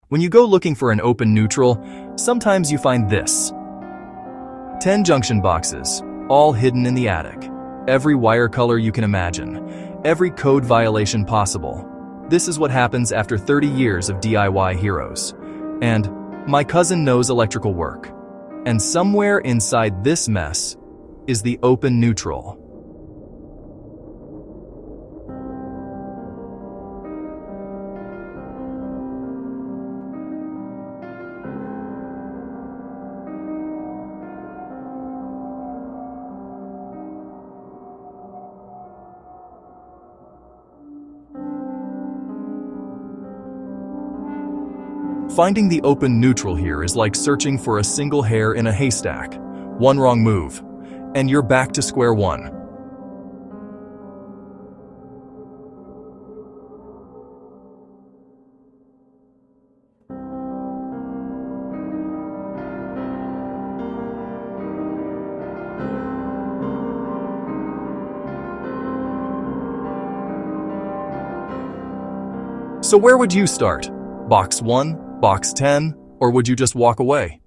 When you go looking for an open neutral, sometimes you find this. 10 junction boxes, all hidden in the attic. Every wire color you can imagine. Every code violation possible. This is what happens after 30 years of DIY heroes. And my cousin knows electrical work. And somewhere inside this mess is the open neutral. Finding the open neutral here is like searching for a single hair in a haystack. One wrong move, and you're back to square one. So where would you start? Box 1? Box 10? Or would you just walk away?